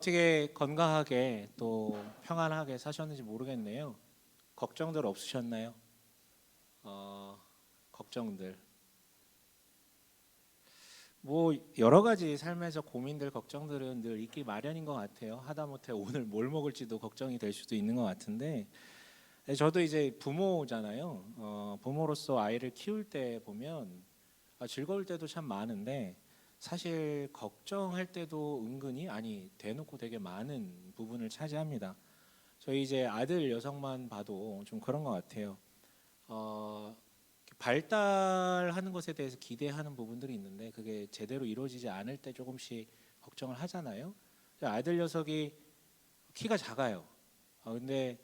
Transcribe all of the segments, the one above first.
어떻게 건강하게 또 평안하게 사셨는지 모르겠네요. 걱정들 없으셨나요? 걱정들. 뭐 여러 가지 삶에서 고민들, 걱정들은 늘 있기 마련인 것 같아요. 하다못해 오늘 뭘 먹을지도 걱정이 될 수도 있는 것 같은데, 저도 이제 부모잖아요. 부모로서 아이를 키울 때 보면 즐거울 때도 참 많은데 사실 걱정할 때도 은근히 대놓고 되게 많은 부분을 차지합니다. 저희 이제 아들 여성만 봐도 좀 그런 것 같아요. 어, 발달하는 것에 대해서 기대하는 부분들이 있는데 그게 제대로 이루어지지 않을 때 조금씩 걱정을 하잖아요. 아들 녀석이 키가 작아요. 근데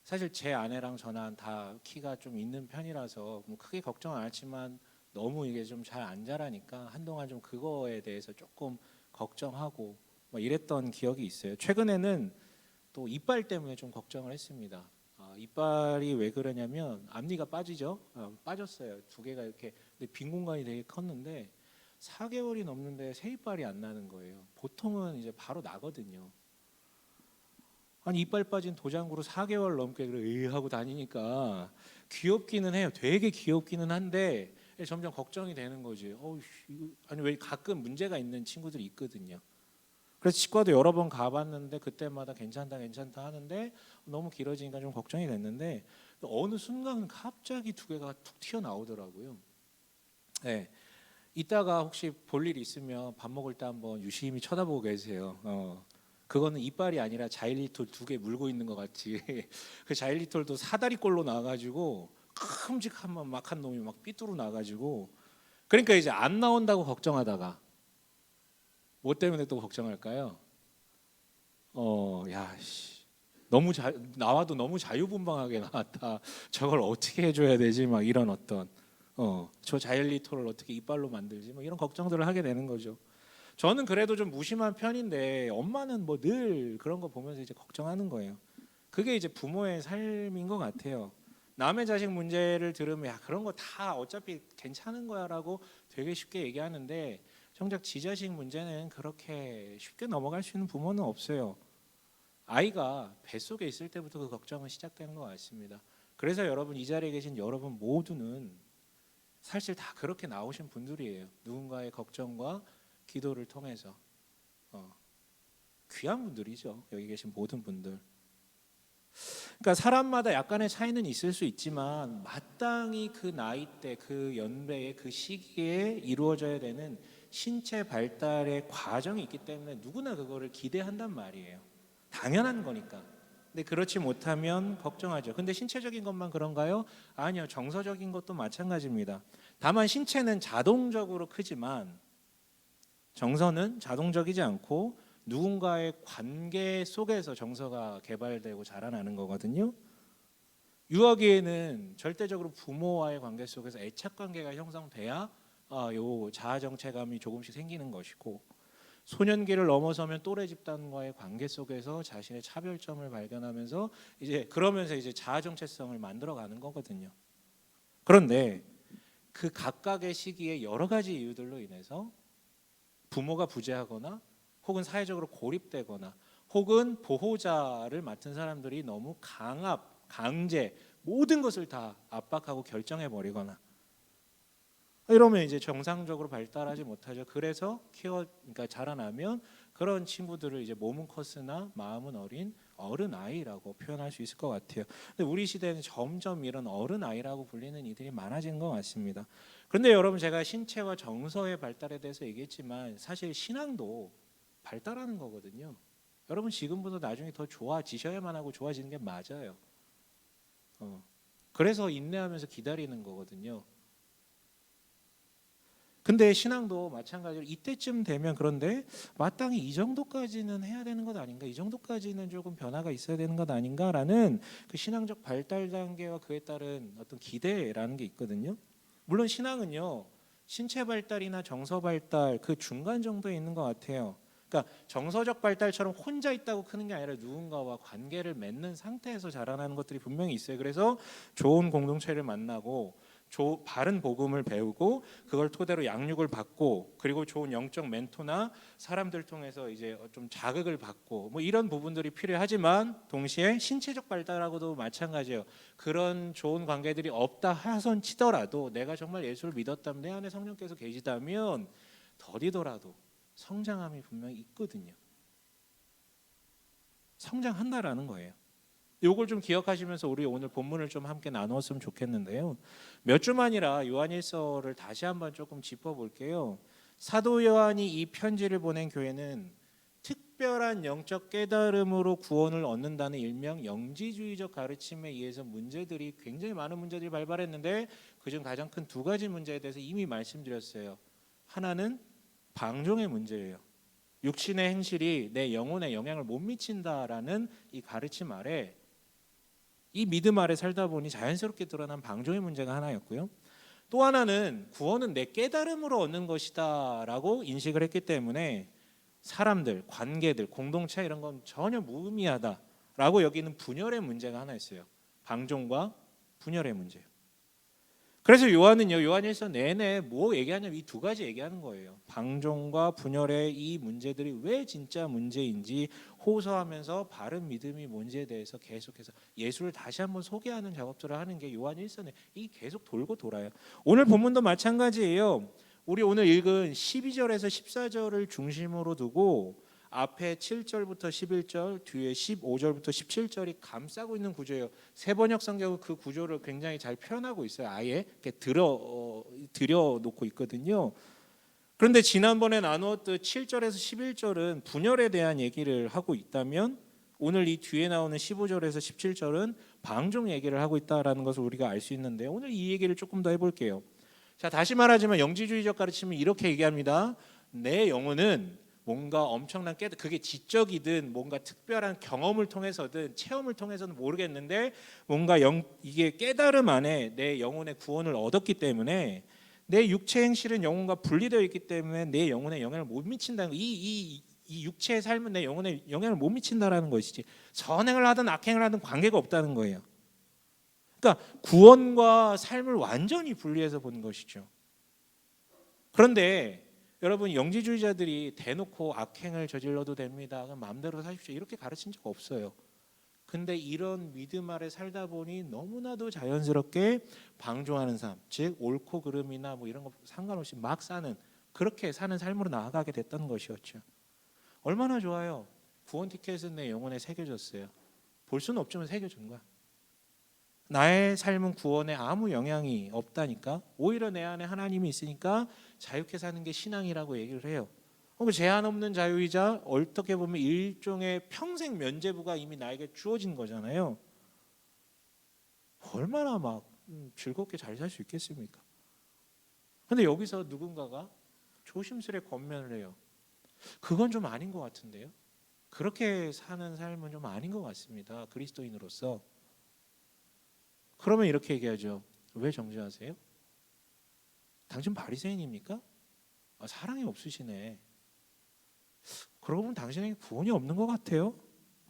사실 제 아내랑 저랑 다 키가 좀 있는 편이라서 뭐 크게 걱정 안 했지만 너무 이게 좀 잘 안 자라니까 한동안 좀 그거에 대해서 조금 걱정하고 뭐 이랬던 기억이 있어요. 최근에는 또 이빨 때문에 좀 걱정을 했습니다. 이빨이 왜 그러냐면 앞니가 빠지죠. 빠졌어요. 두 개가 이렇게. 근데 빈 공간이 되게 컸는데 4개월이 넘는데 새 이빨이 안 나는 거예요. 보통은 이제 바로 나거든요. 아니 이빨 빠진 도장구로 4개월 넘게 그래 하고 다니니까 귀엽기는 해요. 되게 귀엽기는 한데 점점 걱정이 되는 거지. 아니 왜 가끔 문제가 있는 친구들이 있거든요. 그래서 치과도 여러 번 가봤는데 그때마다 괜찮다 괜찮다 하는데 너무 길어지니까 좀 걱정이 됐는데 어느 순간 갑자기 두 개가 툭 튀어나오더라고요. 네. 이따가 혹시 볼 일 있으면 밥 먹을 때 한번 유심히 쳐다보고 계세요. 그거는 이빨이 아니라 자일리톨 두 개 물고 있는 것 같이 그 자일리톨도 사다리꼴로 나가지고 큼직한 막한 놈이 막 삐뚤어 나가지고 그러니까 이제 안 나온다고 걱정하다가 뭐 때문에 또 걱정할까요? 야, 씨. 나와도 너무 자유분방하게 나왔다. 저걸 어떻게 해줘야 되지? 막 이런 어떤 저 자일리톨을 어떻게 이빨로 만들지? 뭐 이런 걱정들을 하게 되는 거죠. 저는 그래도 좀 무심한 편인데 엄마는 뭐 늘 그런 거 보면서 이제 걱정하는 거예요. 그게 이제 부모의 삶인 것 같아요. 남의 자식 문제를 들으면 야 그런 거 다 어차피 괜찮은 거야라고 되게 쉽게 얘기하는데 정작 지 자식 문제는 그렇게 쉽게 넘어갈 수 있는 부모는 없어요. 아이가 뱃속에 있을 때부터 그 걱정은 시작되는 것 같습니다. 그래서 여러분 이 자리에 계신 여러분 모두는 사실 다 그렇게 나오신 분들이에요. 누군가의 걱정과 기도를 통해서 귀한 분들이죠. 여기 계신 모든 분들. 그러니까 사람마다 약간의 차이는 있을 수 있지만 마땅히 그 나이대, 그 연배의 그 시기에 이루어져야 되는 신체 발달의 과정이 있기 때문에 누구나 그거를 기대한단 말이에요. 당연한 거니까. 근데 그렇지 못하면 걱정하죠. 근데 신체적인 것만 그런가요? 아니요. 정서적인 것도 마찬가지입니다. 다만 신체는 자동적으로 크지만 정서는 자동적이지 않고 누군가의 관계 속에서 정서가 개발되고 자라나는 거거든요. 유아기에는 절대적으로 부모와의 관계 속에서 애착 관계가 형성돼야 요 자아 정체감이 조금씩 생기는 것이고 소년기를 넘어서면 또래 집단과의 관계 속에서 자신의 차별점을 발견하면서 이제 그러면서 이제 자아 정체성을 만들어가는 거거든요. 그런데 그 각각의 시기에 여러 가지 이유들로 인해서 부모가 부재하거나 혹은 사회적으로 고립되거나 혹은 보호자를 맡은 사람들이 너무 강제 모든 것을 다 압박하고 결정해 버리거나 이러면 이제 정상적으로 발달하지 못하죠. 그래서 그러니까 자라나면 그런 친구들을 이제 몸은 컸으나 마음은 어린 어른 아이라고 표현할 수 있을 것 같아요. 근데 우리 시대는 점점 이런 어른 아이라고 불리는 이들이 많아진 것 같습니다. 그런데 여러분 제가 신체와 정서의 발달에 대해서 얘기했지만 사실 신앙도 발달하는 거거든요. 여러분 지금보다 나중에 더 좋아지셔야만 하고 좋아지는 게 맞아요. 그래서 인내하면서 기다리는 거거든요. 근데 신앙도 마찬가지로 이때쯤 되면 그런데 마땅히 이 정도까지는 해야 되는 것 아닌가? 이 정도까지는 조금 변화가 있어야 되는 것 아닌가라는 그 신앙적 발달 단계와 그에 따른 어떤 기대라는 게 있거든요. 물론 신앙은요. 신체 발달이나 정서 발달 그 중간 정도에 있는 것 같아요. 그러니까 정서적 발달처럼 혼자 있다고 크는 게 아니라 누군가와 관계를 맺는 상태에서 자라나는 것들이 분명히 있어요. 그래서 좋은 공동체를 만나고 바른 복음을 배우고 그걸 토대로 양육을 받고 그리고 좋은 영적 멘토나 사람들 통해서 이제 좀 자극을 받고 뭐 이런 부분들이 필요하지만 동시에 신체적 발달하고도 마찬가지예요. 그런 좋은 관계들이 없다 하선 치더라도 내가 정말 예수를 믿었다면 내 안에 성령께서 계시다면 더디더라도 성장함이 분명히 있거든요. 성장한다라는 거예요. 요걸 좀 기억하시면서 우리 오늘 본문을 좀 함께 나누었으면 좋겠는데요. 몇 주만이라 요한일서를 다시 한번 조금 짚어볼게요. 사도 요한이 이 편지를 보낸 교회는 특별한 영적 깨달음으로 구원을 얻는다는 일명 영지주의적 가르침에 의해서 문제들이 굉장히 많은 문제들이 발발했는데 그중 가장 큰 두 가지 문제에 대해서 이미 말씀드렸어요. 하나는 방종의 문제예요. 육신의 행실이 내 영혼에 영향을 못 미친다라는 이 가르침 아래 이 믿음 아래 살다 보니 자연스럽게 드러난 방종의 문제가 하나였고요. 또 하나는 구원은 내 깨달음으로 얻는 것이다라고 인식을 했기 때문에 사람들, 관계들, 공동체 이런 건 전혀 무의미하다라고 여기는 분열의 문제가 하나 있어요. 방종과 분열의 문제예요. 그래서 요한은요, 요한일서 내내 뭐 얘기하냐면 이 두 가지 얘기하는 거예요. 방종과 분열의 이 문제들이 왜 진짜 문제인지 호소하면서 바른 믿음이 뭔지에 대해서 계속해서 예수를 다시 한번 소개하는 작업들을 하는 게 요한일서 내 이 계속 돌고 돌아요. 오늘 본문도 마찬가지예요. 우리 오늘 읽은 12절에서 14절을 중심으로 두고 앞에 7절부터 11절, 뒤에 15절부터 17절이 감싸고 있는 구조예요. 세번역 성경은 그 구조를 굉장히 잘 표현하고 있어요. 아예 이렇게 들여놓고 있거든요. 그런데 지난번에 나누었던 7절에서 11절은 분열에 대한 얘기를 하고 있다면 오늘 이 뒤에 나오는 15절에서 17절은 방종 얘기를 하고 있다라는 것을 우리가 알 수 있는데 오늘 이 얘기를 조금 더 해볼게요. 자, 다시 말하자면 영지주의적 가르침은 이렇게 얘기합니다. 내 영혼은 뭔가 엄청난 그게 지적이든 뭔가 특별한 경험을 통해서든 체험을 통해서는 모르겠는데 뭔가 이게 깨달음 안에 내 영혼의 구원을 얻었기 때문에 내 육체 행실은 영혼과 분리되어 있기 때문에 내 영혼에 영향을 못 미친다는 거. 이 육체의 삶은 내 영혼에 영향을 못 미친다라는 것이지 선행을 하든 악행을 하든 관계가 없다는 거예요. 그러니까 구원과 삶을 완전히 분리해서 보는 것이죠. 그런데 여러분 영지주의자들이 대놓고 악행을 저질러도 됩니다. 그럼 마음대로 사십시오. 이렇게 가르친 적 없어요. 근데 이런 믿음 아래 살다 보니 너무나도 자연스럽게 방종하는 삶, 즉 옳고 그름이나 뭐 이런 거 상관없이 막 사는 그렇게 사는 삶으로 나아가게 됐던 것이었죠. 얼마나 좋아요. 구원 티켓은 내 영혼에 새겨졌어요. 볼 수는 없지만 새겨준 거야. 나의 삶은 구원에 아무 영향이 없다니까. 오히려 내 안에 하나님이 있으니까 자유케 사는 게 신앙이라고 얘기를 해요. 제한 없는 자유이자 어떻게 보면 일종의 평생 면죄부가 이미 나에게 주어진 거잖아요. 얼마나 막 즐겁게 잘 살 수 있겠습니까? 근데 여기서 누군가가 조심스레 권면을 해요. 그건 좀 아닌 것 같은데요. 그렇게 사는 삶은 좀 아닌 것 같습니다. 그리스도인으로서. 그러면 이렇게 얘기하죠. 왜 정죄하세요? 당신 바리새인입니까? 사랑이 없으시네. 그러고 보면 당신에게 구원이 없는 것 같아요.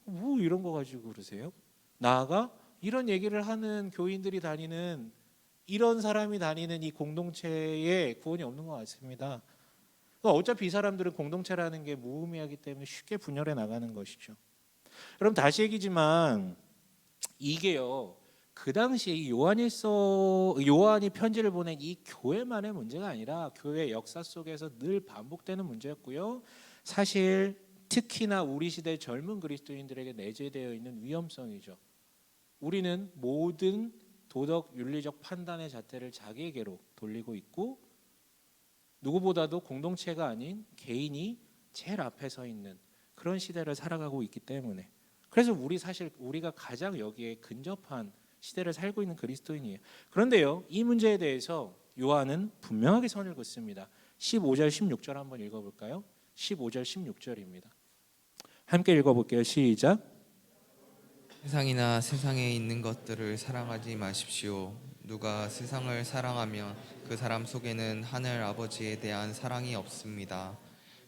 뭐 이런 거 가지고 그러세요? 나아가 이런 얘기를 하는 교인들이 다니는 이런 사람이 다니는 이 공동체에 구원이 없는 것 같습니다. 어차피 이 사람들은 공동체라는 게 무의미하기 때문에 쉽게 분열해 나가는 것이죠. 여러분 다시 얘기지만 이게요. 그 당시 요한이 편지를 보낸 이 교회만의 문제가 아니라 교회 역사 속에서 늘 반복되는 문제였고요. 사실 특히나 우리 시대 젊은 그리스도인들에게 내재되어 있는 위험성이죠. 우리는 모든 도덕 윤리적 판단의 잣대를 자기에게로 돌리고 있고 누구보다도 공동체가 아닌 개인이 제일 앞에 서 있는 그런 시대를 살아가고 있기 때문에 그래서 우리가 가장 여기에 근접한 시대를 살고 있는 그리스도인이에요. 그런데요, 이 문제에 대해서 요한은 분명하게 선을 긋습니다. 15절, 16절 한번 읽어볼까요? 15절, 16절입니다. 함께 읽어볼게요. 시작. 세상이나 세상에 있는 것들을 사랑하지 마십시오. 누가 세상을 사랑하면 그 사람 속에는 하늘 아버지에 대한 사랑이 없습니다.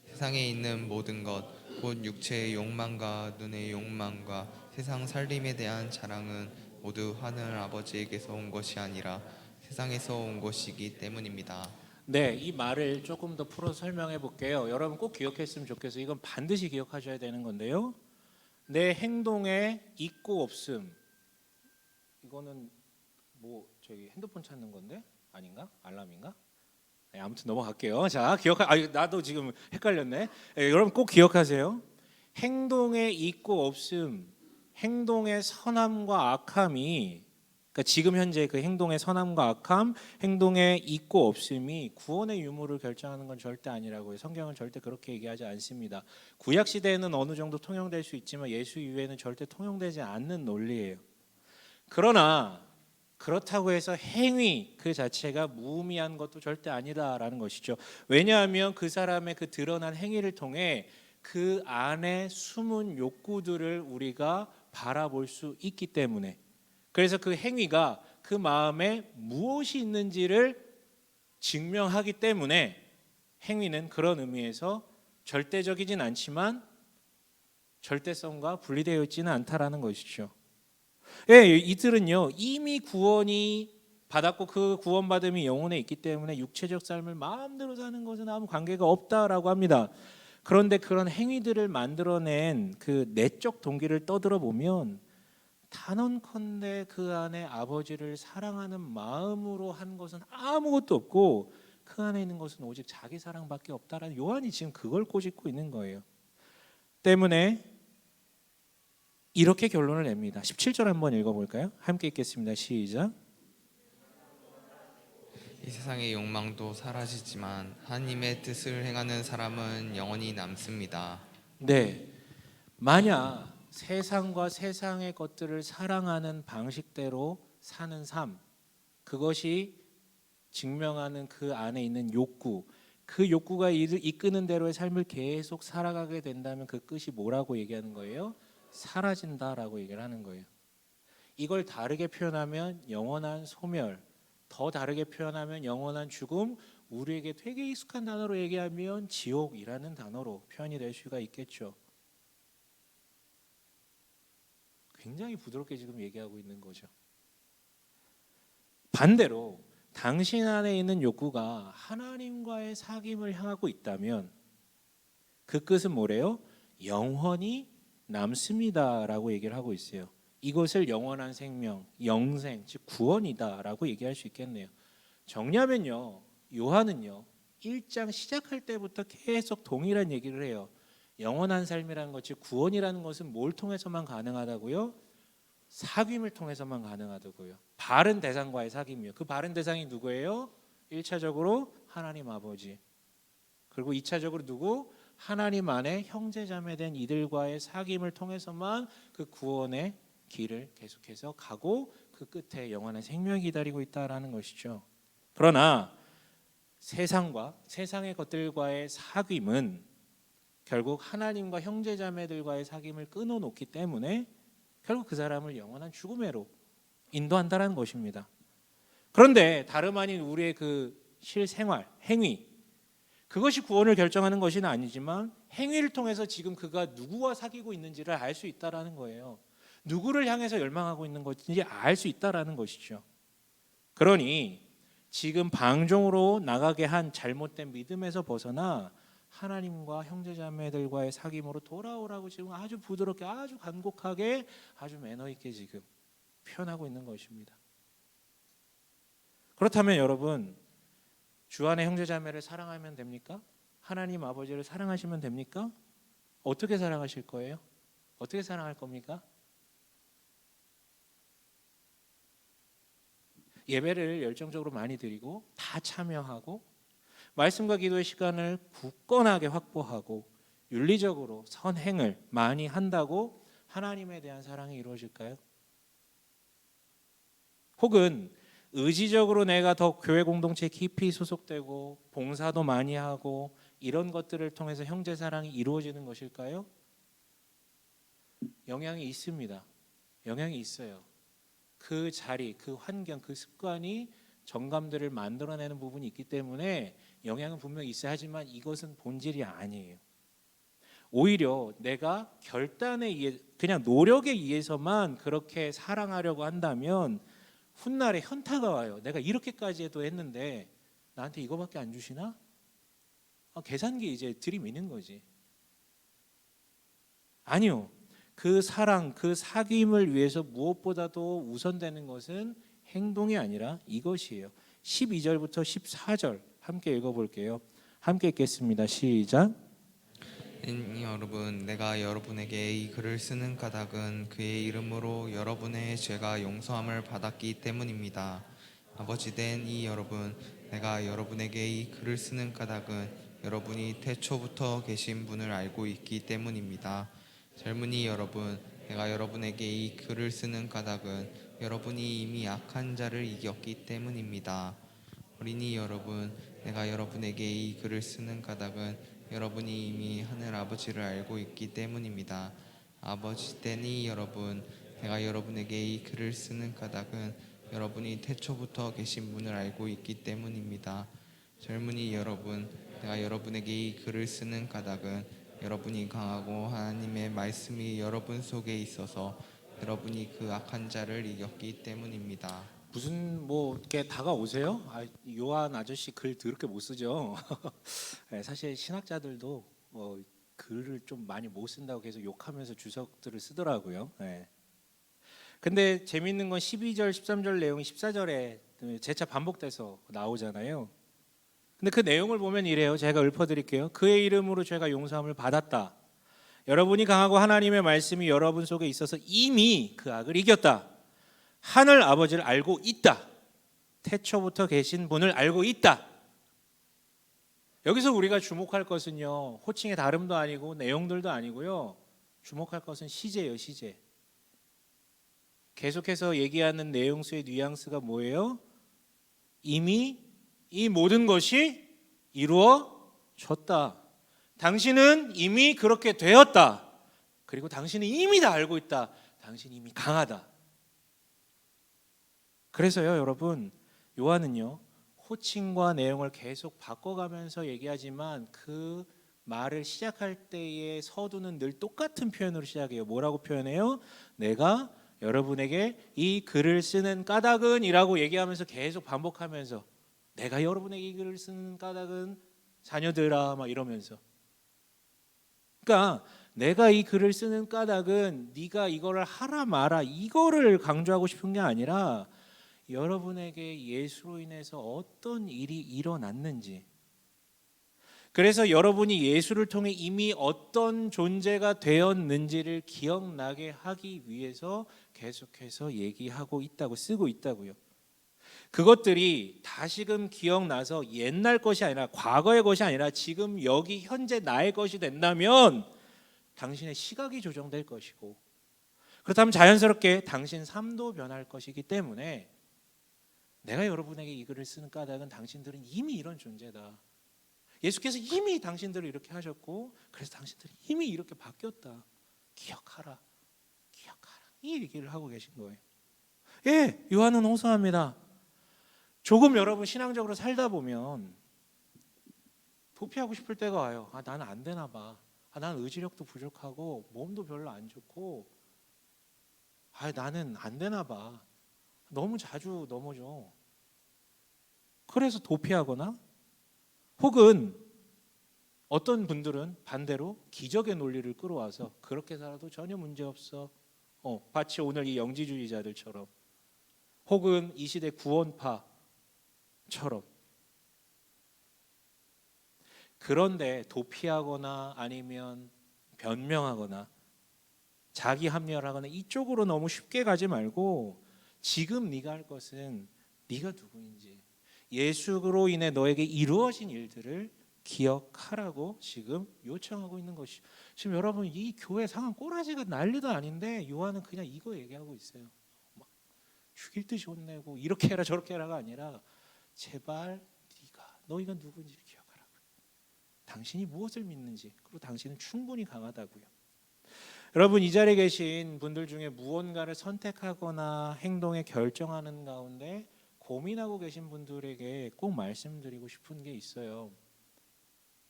세상에 있는 모든 것, 곧 육체의 욕망과 눈의 욕망과 세상 살림에 대한 자랑은 모두 하늘 아버지에게서 온 것이 아니라 세상에서 온 것이기 때문입니다. 네, 이 말을 조금 더 풀어 설명해 볼게요. 여러분 꼭 기억했으면 좋겠어요. 이건 반드시 기억하셔야 되는 건데요. 내 행동에 있고 없음. 이거는 뭐 저기 핸드폰 찾는 건데 아닌가? 알람인가? 네, 아무튼 넘어갈게요. 자, 나도 지금 헷갈렸네. 네, 여러분 꼭 기억하세요. 행동에 있고 없음, 행동의 선함과 악함이, 그러니까 지금 현재 그 행동의 선함과 악함, 행동의 있고 없음이 구원의 유무를 결정하는 건 절대 아니라고요. 성경은 절대 그렇게 얘기하지 않습니다. 구약 시대에는 어느 정도 통용될 수 있지만 예수 이후에는 절대 통용되지 않는 논리예요. 그러나 그렇다고 해서 행위 그 자체가 무의미한 것도 절대 아니다라는 것이죠. 왜냐하면 그 사람의 그 드러난 행위를 통해 그 안에 숨은 욕구들을 우리가 바라볼 수 있기 때문에, 그래서 그 행위가 그 마음에 무엇이 있는지를 증명하기 때문에 행위는 그런 의미에서 절대적이진 않지만 절대성과 분리되어 있지는 않다라는 것이죠. 예, 이들은요 이미 구원이 받았고 그 구원받음이 영혼에 있기 때문에 육체적 삶을 마음대로 사는 것은 아무 관계가 없다라고 합니다. 그런데 그런 행위들을 만들어낸 그 내적 동기를 떠들어 보면 단언컨대 그 안에 아버지를 사랑하는 마음으로 한 것은 아무것도 없고 그 안에 있는 것은 오직 자기 사랑밖에 없다라는, 요한이 지금 그걸 꼬집고 있는 거예요. 때문에 이렇게 결론을 냅니다. 17절 한번 읽어볼까요? 함께 읽겠습니다. 시작. 이 세상의 욕망도 사라지지만 하나님의 뜻을 행하는 사람은 영원히 남습니다. 네, 만약 세상과 세상의 것들을 사랑하는 방식대로 사는 삶, 그것이 증명하는 그 안에 있는 욕구, 그 욕구가 이끄는 대로의 삶을 계속 살아가게 된다면 그 끝이 뭐라고 얘기하는 거예요? 사라진다라고 얘기를 하는 거예요. 이걸 다르게 표현하면 영원한 소멸, 더 다르게 표현하면 영원한 죽음, 우리에게 되게 익숙한 단어로 얘기하면 지옥이라는 단어로 표현이 될 수가 있겠죠. 굉장히 부드럽게 지금 얘기하고 있는 거죠. 반대로 당신 안에 있는 욕구가 하나님과의 사귐을 향하고 있다면 그 끝은 뭐래요? 영원히 남습니다라고 얘기를 하고 있어요. 이것을 영원한 생명, 영생, 즉 구원이다라고 얘기할 수 있겠네요. 정리하면요, 요한은요 1장 시작할 때부터 계속 동일한 얘기를 해요. 영원한 삶이라는 것, 즉 구원이라는 것은 뭘 통해서만 가능하다고요? 사귐을 통해서만 가능하다고요. 바른 대상과의 사귐이요. 그 바른 대상이 누구예요? 1차적으로 하나님 아버지, 그리고 2차적으로 누구? 하나님 안에 형제자매된 이들과의 사귐을 통해서만 그 구원의 길을 계속해서 가고 그 끝에 영원한 생명이 기다리고 있다라는 것이죠. 그러나 세상과 세상의 것들과의 사귐은 결국 하나님과 형제자매들과의 사귐을 끊어놓기 때문에 결국 그 사람을 영원한 죽음으로 인도한다라는 것입니다. 그런데 다름 아닌 우리의 그 실생활, 행위, 그것이 구원을 결정하는 것은 아니지만 행위를 통해서 지금 그가 누구와 사귀고 있는지를 알 수 있다라는 거예요. 누구를 향해서 열망하고 있는 것인지 알 수 있다라는 것이죠. 그러니 지금 방종으로 나가게 한 잘못된 믿음에서 벗어나 하나님과 형제자매들과의 사귐으로 돌아오라고 지금 아주 부드럽게, 아주 간곡하게, 아주 매너 있게 지금 표현하고 있는 것입니다. 그렇다면 여러분, 주 안의 형제자매를 사랑하면 됩니까? 하나님 아버지를 사랑하시면 됩니까? 어떻게 사랑하실 거예요? 어떻게 사랑할 겁니까? 예배를 열정적으로 많이 드리고 다 참여하고 말씀과 기도의 시간을 굳건하게 확보하고 윤리적으로 선행을 많이 한다고 하나님에 대한 사랑이 이루어질까요? 혹은 의지적으로 내가 더 교회 공동체에 깊이 소속되고 봉사도 많이 하고 이런 것들을 통해서 형제 사랑이 이루어지는 것일까요? 영향이 있습니다. 영향이 있어요. 그 자리, 그 환경, 그 습관이 정감들을 만들어내는 부분이 있기 때문에 영향은 분명히 있어야 하지만 이것은 본질이 아니에요. 오히려 내가 결단에 의해, 그냥 노력에 의해서만 그렇게 사랑하려고 한다면 훗날에 현타가 와요. 내가 이렇게까지 해도 했는데 나한테 이거밖에 안 주시나? 계산기 이제 들이미는 거지. 아니요. 그 사랑, 그 사귐을 위해서 무엇보다도 우선되는 것은 행동이 아니라 이것이에요. 12절부터 14절 함께 읽어볼게요. 함께 읽겠습니다. 시작. 여러분, 내가 여러분에게 이 글을 쓰는 까닭은 그의 이름으로 여러분의 죄가 용서함을 받았기 때문입니다. 아버지 된 이 여러분, 내가 여러분에게 이 글을 쓰는 까닭은 여러분이 태초부터 계신 분을 알고 있기 때문입니다. 젊은이 여러분, 내가 여러분에게 이 글을 쓰는 까닭은 여러분이 이미 악한 자를 이겼기 때문입니다. 어린이 여러분, 내가 여러분에게 이 글을 쓰는 까닭은 여러분이 이미 하늘 아버지를 알고 있기 때문입니다. 아버지 된 이 여러분, 내가 여러분에게 이 글을 쓰는 까닭은 여러분이 태초부터 계신 분을 알고 있기 때문입니다. 젊은이 여러분, 내가 여러분에게 이 글을 쓰는 까닭은 여러분이 강하고 하나님의 말씀이 여러분 속에 있어서 여러분이 그 악한 자를 이겼기 때문입니다. 무슨 뭐 이렇게 다가오세요? 요한 아저씨 글 더럽게 못 쓰죠. 네, 사실 신학자들도 글을 좀 많이 못 쓴다고 계속 욕하면서 주석들을 쓰더라고요. 네. 근데 재밌는 건 12절, 13절 내용이 14절에 재차 반복돼서 나오잖아요. 근데 그 내용을 보면 이래요. 제가 읊어드릴게요. 그의 이름으로 죄가 용서함을 받았다. 여러분이 강하고 하나님의 말씀이 여러분 속에 있어서 이미 그 악을 이겼다. 하늘 아버지를 알고 있다. 태초부터 계신 분을 알고 있다. 여기서 우리가 주목할 것은요, 호칭의 다름도 아니고 내용들도 아니고요, 주목할 것은 시제예요. 시제. 계속해서 얘기하는 내용수의 뉘앙스가 뭐예요? 이미 이 모든 것이 이루어졌다. 당신은 이미 그렇게 되었다. 그리고 당신은 이미 다 알고 있다. 당신이 이미 강하다. 그래서요, 여러분, 요한은요, 호칭과 내용을 계속 바꿔가면서 얘기하지만 그 말을 시작할 때의 서두는 늘 똑같은 표현으로 시작해요. 뭐라고 표현해요? 내가 여러분에게 이 글을 쓰는 까닭은 이라고 얘기하면서 계속 반복하면서, 내가 여러분에게 이 글을 쓰는 까닭은 자녀들아 막 이러면서, 그러니까 내가 이 글을 쓰는 까닭은 네가 이거를 하라 마라 이거를 강조하고 싶은 게 아니라 여러분에게 예수로 인해서 어떤 일이 일어났는지, 그래서 여러분이 예수를 통해 이미 어떤 존재가 되었는지를 기억나게 하기 위해서 계속해서 얘기하고 있다고, 쓰고 있다고요. 그것들이 다시금 기억나서 옛날 것이 아니라 과거의 것이 아니라 지금 여기 현재 나의 것이 된다면 당신의 시각이 조정될 것이고, 그렇다면 자연스럽게 당신 삶도 변할 것이기 때문에 내가 여러분에게 이 글을 쓰는 까닭은 당신들은 이미 이런 존재다. 예수께서 이미 당신들을 이렇게 하셨고 그래서 당신들이 이미 이렇게 바뀌었다. 기억하라. 기억하라. 이 얘기를 하고 계신 거예요. 예, 요한은 호소합니다. 조금 여러분 신앙적으로 살다 보면 도피하고 싶을 때가 와요. 나는 안 되나 봐. 나는 의지력도 부족하고 몸도 별로 안 좋고 나는 안 되나 봐. 너무 자주 넘어져. 그래서 도피하거나, 혹은 어떤 분들은 반대로 기적의 논리를 끌어와서 그렇게 살아도 전혀 문제없어. 마치 오늘 이 영지주의자들처럼, 혹은 이 시대 구원파처럼. 그런데 도피하거나 아니면 변명하거나 자기 합리화하거나 이쪽으로 너무 쉽게 가지 말고 지금 네가 할 것은 네가 누구인지, 예수로 인해 너에게 이루어진 일들을 기억하라고 지금 요청하고 있는 것이. 지금 여러분 이 교회 상황 꼬라지가 난리도 아닌데 요한은 그냥 이거 얘기하고 있어요. 막 죽일 듯이 혼내고 이렇게 해라 저렇게 해라가 아니라 제발 너희가 누구인지 기억하라고. 당신이 무엇을 믿는지, 그리고 당신은 충분히 강하다고요. 여러분 이 자리에 계신 분들 중에 무언가를 선택하거나 행동에 결정하는 가운데 고민하고 계신 분들에게 꼭 말씀드리고 싶은 게 있어요.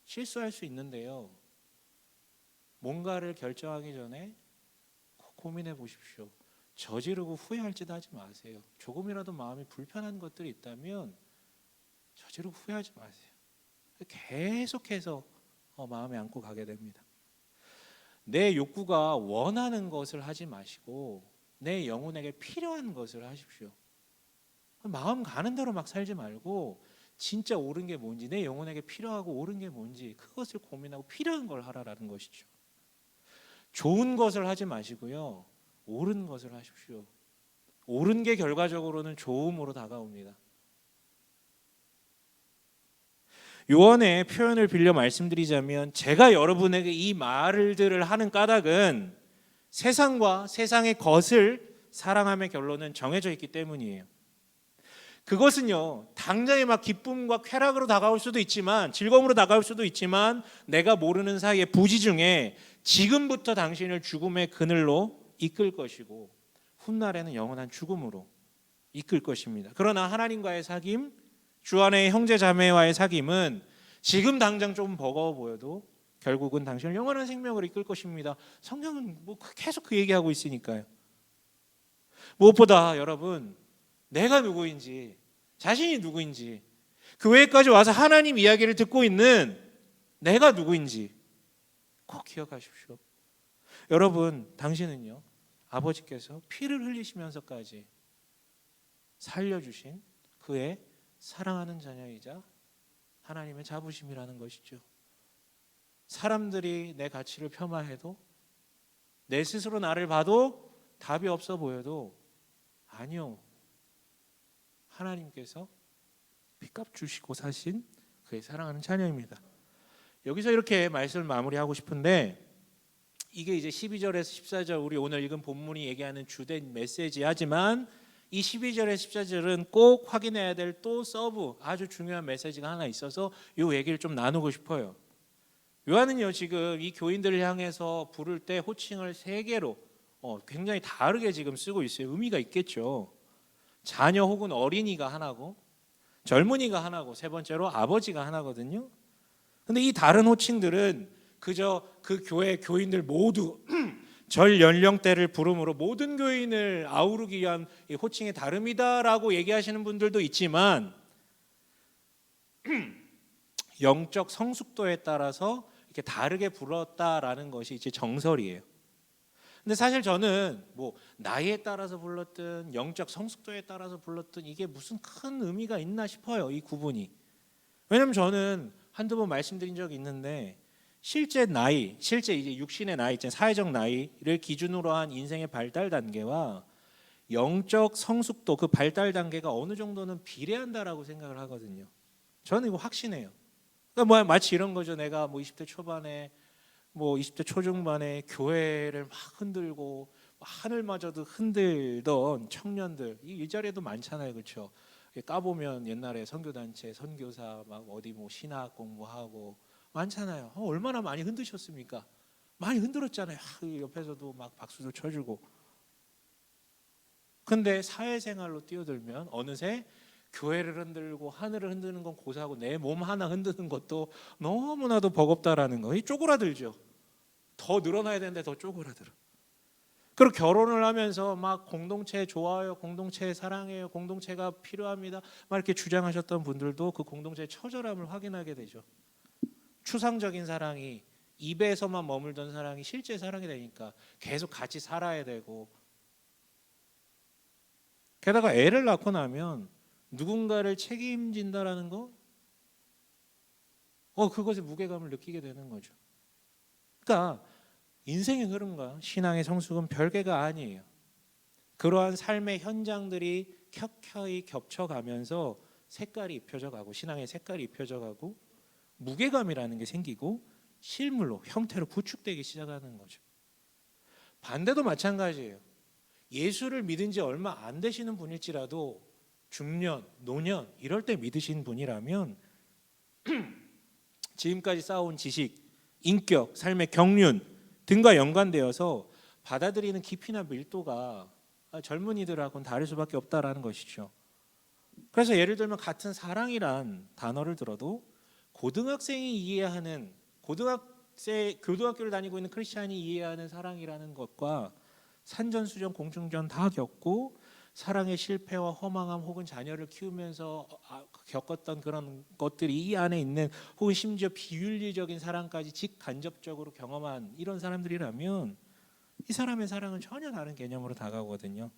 실수할 수 있는데요, 뭔가를 결정하기 전에 꼭 고민해 보십시오. 저지르고 후회할지도 하지 마세요. 조금이라도 마음이 불편한 것들이 있다면 저지르고 후회하지 마세요. 계속해서 마음에 안고 가게 됩니다. 내 욕구가 원하는 것을 하지 마시고 내 영혼에게 필요한 것을 하십시오. 마음 가는 대로 막 살지 말고 진짜 옳은 게 뭔지, 내 영혼에게 필요하고 옳은 게 뭔지 그것을 고민하고 필요한 걸 하라라는 것이죠. 좋은 것을 하지 마시고요, 옳은 것을 하십시오. 옳은 게 결과적으로는 좋음으로 다가옵니다. 요한의 표현을 빌려 말씀드리자면, 제가 여러분에게 이 말들을 하는 까닭은 세상과 세상의 것을 사랑함의 결론은 정해져 있기 때문이에요. 그것은요, 당장에 막 기쁨과 쾌락으로 다가올 수도 있지만, 즐거움으로 다가올 수도 있지만, 내가 모르는 사이에 부지 중에 지금부터 당신을 죽음의 그늘로 이끌 것이고 훗날에는 영원한 죽음으로 이끌 것입니다. 그러나 하나님과의 사귐, 주 안의 형제 자매와의 사귐은 지금 당장 좀 버거워 보여도 결국은 당신을 영원한 생명으로 이끌 것입니다. 성경은 계속 그 얘기하고 있으니까요. 무엇보다 여러분, 내가 누구인지, 자신이 누구인지, 교회까지 와서 하나님 이야기를 듣고 있는 내가 누구인지 꼭 기억하십시오. 여러분, 당신은요, 아버지께서 피를 흘리시면서까지 살려주신 그의 사랑하는 자녀이자 하나님의 자부심이라는 것이죠. 사람들이 내 가치를 폄하해도, 내 스스로 나를 봐도 답이 없어 보여도, 아니요, 하나님께서 핏값 주시고 사신 그의 사랑하는 자녀입니다. 여기서 이렇게 말씀을 마무리하고 싶은데, 이게 이제 12절에서 14절, 우리 오늘 읽은 본문이 얘기하는 주된 메시지 하지만 이 12절에서 14절은 꼭 확인해야 될 또 서브 아주 중요한 메시지가 하나 있어서 이 얘기를 좀 나누고 싶어요. 요한은요, 지금 이 교인들을 향해서 부를 때 호칭을 3개로 굉장히 다르게 지금 쓰고 있어요. 의미가 있겠죠. 자녀 혹은 어린이가 하나고, 젊은이가 하나고, 세 번째로 아버지가 하나거든요. 근데 이 다른 호칭들은 그저 그 교회 교인들 모두 절 연령대를 부름으로 모든 교인을 아우르기 위한 이 호칭의 다름이다라고 얘기하시는 분들도 있지만, 영적 성숙도에 따라서 이렇게 다르게 불렀다라는 것이 이제 정설이에요. 근데 사실 저는 나이에 따라서 불렀든 영적 성숙도에 따라서 불렀든 이게 무슨 큰 의미가 있나 싶어요, 이 구분이. 왜냐면 저는 한두 번 말씀드린 적이 있는데, 실제 나이, 실제 이제 육신의 나이, 사회적 나이를 기준으로 한 인생의 발달 단계와 영적 성숙도, 그 발달 단계가 어느 정도는 비례한다라고 생각을 하거든요. 저는 이거 확신해요. 그러니까 마치 이런 거죠. 내가 20대 초반에 20대 초중반에 교회를 막 흔들고 하늘마저도 흔들던 청년들, 이 자리에도 많잖아요, 그렇죠? 까보면 옛날에 선교단체 선교사 막 어디 신학 공부하고 많잖아요. 얼마나 많이 흔드셨습니까? 많이 흔들었잖아요. 옆에서도 막 박수도 쳐주고. 근데 사회생활로 뛰어들면 어느새 교회를 흔들고 하늘을 흔드는 건 고사하고 내 몸 하나 흔드는 것도 너무나도 버겁다라는 거. 이 쪼그라들죠. 더 늘어나야 되는데 더 쪼그라들어. 그리고 결혼을 하면서 막 공동체 좋아요, 공동체 사랑해요, 공동체가 필요합니다, 막 이렇게 주장하셨던 분들도 그 공동체의 처절함을 확인하게 되죠. 추상적인 사랑이, 입에서만 머물던 사랑이 실제 사랑이 되니까 계속 같이 살아야 되고, 게다가 애를 낳고 나면 누군가를 책임진다라는 거, 그것에 무게감을 느끼게 되는 거죠. 그러니까 인생의 흐름과 신앙의 성숙은 별개가 아니에요. 그러한 삶의 현장들이 켜켜이 겹쳐가면서 색깔이 입혀져 가고, 신앙의 색깔이 입혀져 가고, 무게감이라는 게 생기고 실물로, 형태로 구축되기 시작하는 거죠. 반대도 마찬가지예요. 예수를 믿은 지 얼마 안 되시는 분일지라도 중년, 노년 이럴 때 믿으신 분이라면 지금까지 쌓아온 지식, 인격, 삶의 경륜 등과 연관되어서 받아들이는 깊이나 밀도가 젊은이들하고는 다를 수밖에 없다라는 것이죠. 그래서 예를 들면 같은 사랑이란 단어를 들어도 고등학생이 이해하는, 고등학교를 다니고 있는 크리스찬이 이해하는 사랑이라는 것과 산전수전 공중전 다 겪고 사랑의 실패와 허망함 혹은 자녀를 키우면서 겪었던 그런 것들이 이 안에 있는, 혹은 심지어 비윤리적인 사랑까지 직간접적으로 경험한 이런 사람들이라면 이 사람의 사랑은 전혀 다른 개념으로 다가오거든요.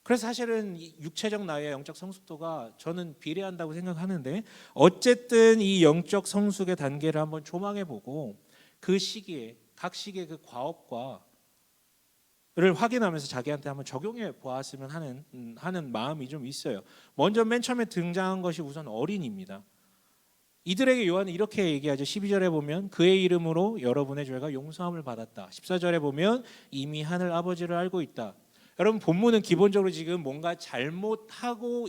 그래서 사실은 이 육체적 나이와 영적 성숙도가 저는 비례한다고 생각하는데, 어쨌든 이 영적 성숙의 단계를 한번 조망해보고 그 시기에 각 시기의 그 과업과 를 확인하면서 자기한테 한번 적용해 보았으면 하는 마음이 좀 있어요. 먼저 맨 처음에 등장한 것이 우선 어린이입니다. 이들에게 요한은 이렇게 얘기하죠. 12절에 보면 그의 이름으로 여러분의 죄가 용서함을 받았다. 14절에 보면 이미 하늘 아버지를 알고 있다. 여러분, 본문은 기본적으로 지금 뭔가 잘못 가고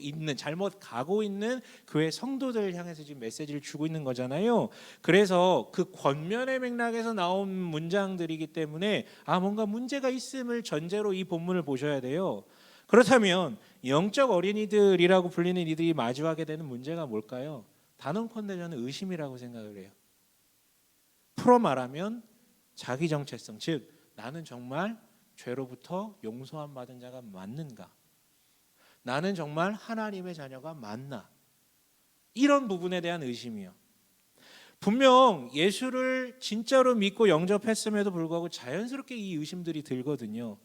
있는 교회 성도들을 향해서 지금 메시지를 주고 있는 거잖아요. 그래서 그 권면의 맥락에서 나온 문장들이기 때문에 뭔가 문제가 있음을 전제로 이 본문을 보셔야 돼요. 그렇다면 영적 어린이들이라고 불리는 이들이 마주하게 되는 문제가 뭘까요? 단언컨대 저는 의심이라고 생각을 해요. 풀어 말하면 자기 정체성, 즉 나는 정말 죄로부터 용서함 받은 자가 맞는가? 나는 정말 하나님의 자녀가 맞나? 이런 부분에 대한 의심이요. 분명 예수를 진짜로 믿고 영접했음에도 불구하고 자연스럽게 이 의심들이 들거든요.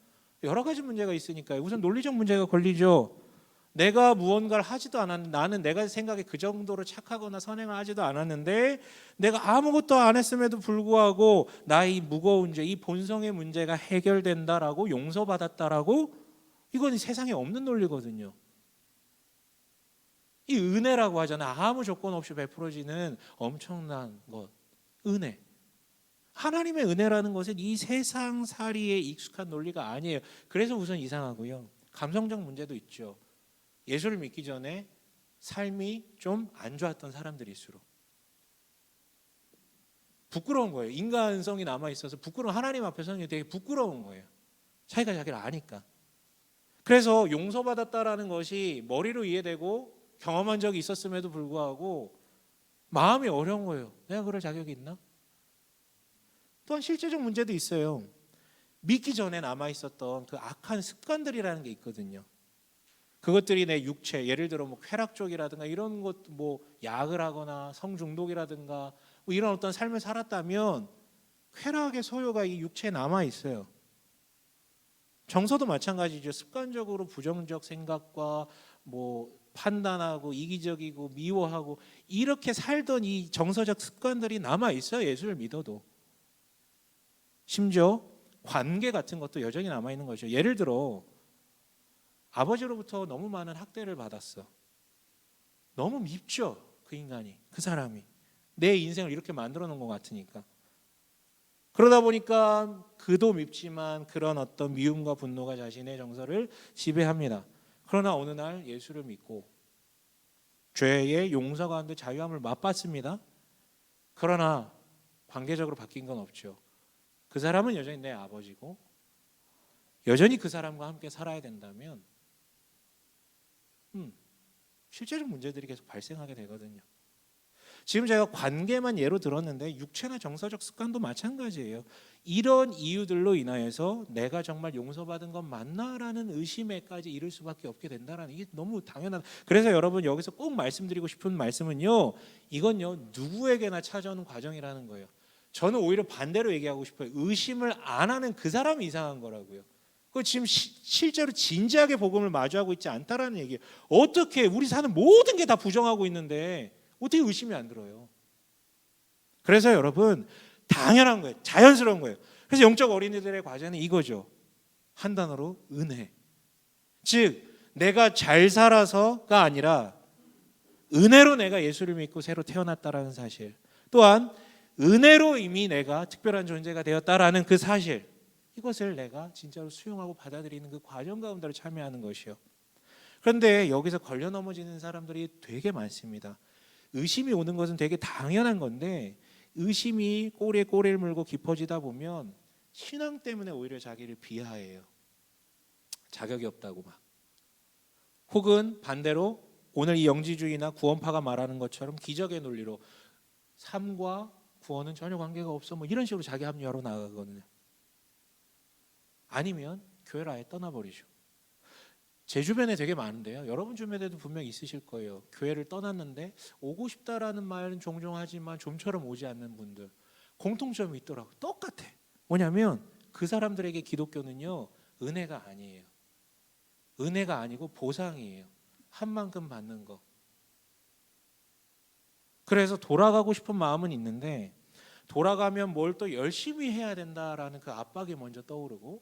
여러 가지 문제가 있으니까요. 우선 논리적 문제가 걸리죠. 내가 무언가를 하지도 않았는데, 나는 내가 생각에 그 정도로 착하거나 선행을 하지도 않았는데, 내가 아무것도 안 했음에도 불구하고 나의 무거운 죄, 이 본성의 문제가 해결된다라고, 용서받았다라고, 이건 세상에 없는 논리거든요. 이 은혜라고 하잖아요. 아무 조건 없이 베풀어지는 엄청난 것, 은혜. 하나님의 은혜라는 것은 이 세상살이에 익숙한 논리가 아니에요. 그래서 우선 이상하고요. 감성적 문제도 있죠. 예수를 믿기 전에 삶이 좀 안 좋았던 사람들일수록 부끄러운 거예요. 인간성이 남아 있어서 부끄러운, 하나님 앞에 서는 게 되게 부끄러운 거예요. 자기가 자기를 아니까. 그래서 용서받았다라는 것이 머리로 이해되고 경험한 적이 있었음에도 불구하고 마음이 어려운 거예요. 내가 그럴 자격이 있나? 또한 실제적 문제도 있어요. 믿기 전에 남아 있었던 그 악한 습관들이라는 게 있거든요. 그것들이 내 육체, 예를 들어 뭐 쾌락 쪽이라든가 이런 것, 뭐 약을 하거나 성중독이라든가 뭐 이런 어떤 삶을 살았다면 쾌락의 소요가 이 육체에 남아 있어요. 정서도 마찬가지죠. 습관적으로 부정적 생각과 뭐 판단하고 이기적이고 미워하고 이렇게 살던 이 정서적 습관들이 남아 있어요. 예수를 믿어도. 심지어 관계 같은 것도 여전히 남아 있는 거죠. 예를 들어 아버지로부터 너무 많은 학대를 받았어. 너무 밉죠. 그 인간이, 그 사람이 내 인생을 이렇게 만들어 놓은 것 같으니까. 그러다 보니까 그도 밉지만 그런 어떤 미움과 분노가 자신의 정서를 지배합니다. 그러나 어느 날 예수를 믿고 죄의 용서 가운데 자유함을 맛봤습니다. 그러나 관계적으로 바뀐 건 없죠. 그 사람은 여전히 내 아버지고 여전히 그 사람과 함께 살아야 된다면 실제적 문제들이 계속 발생하게 되거든요. 지금 제가 관계만 예로 들었는데 육체나 정서적 습관도 마찬가지예요. 이런 이유들로 인하여서 내가 정말 용서받은 건 맞나라는 의심에까지 이를 수밖에 없게 된다는, 이게 너무 당연한. 그래서 여러분, 여기서 꼭 말씀드리고 싶은 말씀은요, 이건요 누구에게나 찾아오는 과정이라는 거예요. 저는 오히려 반대로 얘기하고 싶어요. 의심을 안 하는 그 사람이 이상한 거라고요. 그 지금 실제로 진지하게 복음을 마주하고 있지 않다라는 얘기예요. 어떻게 우리 사는 모든 게 다 부정하고 있는데 어떻게 의심이 안 들어요? 그래서 여러분, 당연한 거예요. 자연스러운 거예요. 그래서 영적 어린이들의 과제는 이거죠. 한 단어로 은혜. 즉 내가 잘 살아서가 아니라 은혜로 내가 예수를 믿고 새로 태어났다라는 사실, 또한 은혜로 이미 내가 특별한 존재가 되었다라는 그 사실, 이것을 내가 진짜로 수용하고 받아들이는 그 과정 가운데로 참여하는 것이요. 그런데 여기서 걸려 넘어지는 사람들이 되게 많습니다. 의심이 오는 것은 되게 당연한 건데 의심이 꼬리에 꼬리를 물고 깊어지다 보면 신앙 때문에 오히려 자기를 비하해요. 자격이 없다고 막. 혹은 반대로 오늘 이 영지주의나 구원파가 말하는 것처럼 기적의 논리로 삶과 구원은 전혀 관계가 없어, 뭐 이런 식으로 자기 합리화로 나가거든요. 아니면 교회를 아예 떠나버리죠. 제 주변에 되게 많은데요. 여러분 주변에도 분명히 있으실 거예요. 교회를 떠났는데 오고 싶다라는 말은 종종 하지만 좀처럼 오지 않는 분들. 공통점이 있더라고요. 똑같아. 뭐냐면 그 사람들에게 기독교는요, 은혜가 아니에요. 은혜가 아니고 보상이에요. 한 만큼 받는 거. 그래서 돌아가고 싶은 마음은 있는데 돌아가면 뭘 또 열심히 해야 된다라는 그 압박이 먼저 떠오르고,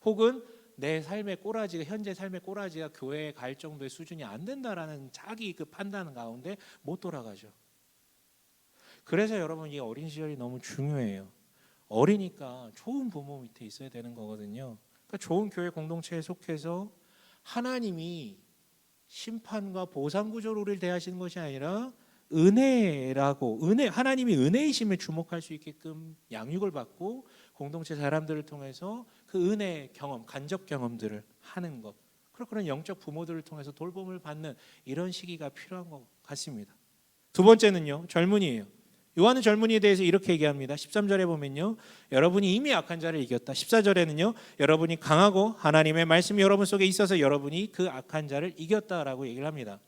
혹은 내 삶의 꼬라지가, 현재 삶의 꼬라지가 교회에 갈 정도의 수준이 안 된다라는 자기 그 판단 가운데 못 돌아가죠. 그래서 여러분, 이 어린 시절이 너무 중요해요. 어리니까 좋은 부모 밑에 있어야 되는 거거든요. 그러니까 좋은 교회 공동체에 속해서 하나님이 심판과 보상 구조로 우리를 대하시는 것이 아니라 은혜라고, 하나님이 은혜이심에 주목할 수 있게끔 양육을 받고 공동체 사람들을 통해서 그 은혜 경험, 간접 경험들을 하는 것, 그런 영적 부모들을 통해서 돌봄을 받는 이런 시기가 필요한 것 같습니다. 두 번째는요, 젊은이에요. 요한은 젊은이에 대해서 이렇게 얘기합니다. 13절에 보면요, 여러분이 이미 악한 자를 이겼다. 14절에는요, 여러분이 강하고 하나님의 말씀이 여러분 속에 있어서 여러분이 그 악한 자를 이겼다라고 얘기를 합니다.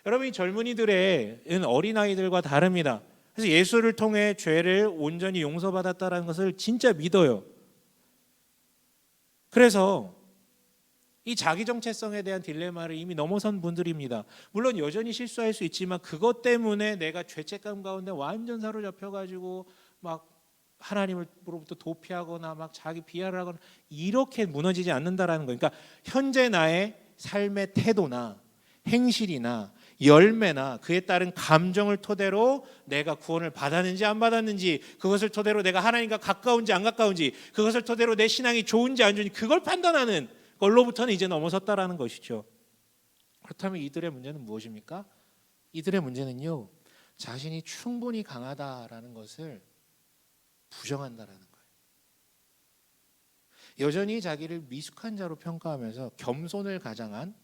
여러분, 이 젊은이들의 어린아이들과 다릅니다. 그래서 예수를 통해 죄를 온전히 용서받았다는 것을 진짜 믿어요. 그래서 이 자기 정체성에 대한 딜레마를 이미 넘어선 분들입니다. 물론 여전히 실수할 수 있지만 그것 때문에 내가 죄책감 가운데 완전 사로잡혀가지고 막 하나님으로부터 도피하거나 막 자기 비하를 하거나 이렇게 무너지지 않는다라는 거예요. 그러니까 현재 나의 삶의 태도나 행실이나 열매나 그에 따른 감정을 토대로 내가 구원을 받았는지 안 받았는지, 그것을 토대로 내가 하나님과 가까운지 안 가까운지, 그것을 토대로 내 신앙이 좋은지 안 좋은지 그걸 판단하는 걸로부터는 이제 넘어섰다라는 것이죠. 그렇다면 이들의 문제는 무엇입니까? 이들의 문제는요, 자신이 충분히 강하다라는 것을 부정한다라는 거예요. 여전히 자기를 미숙한 자로 평가하면서 겸손을 가장한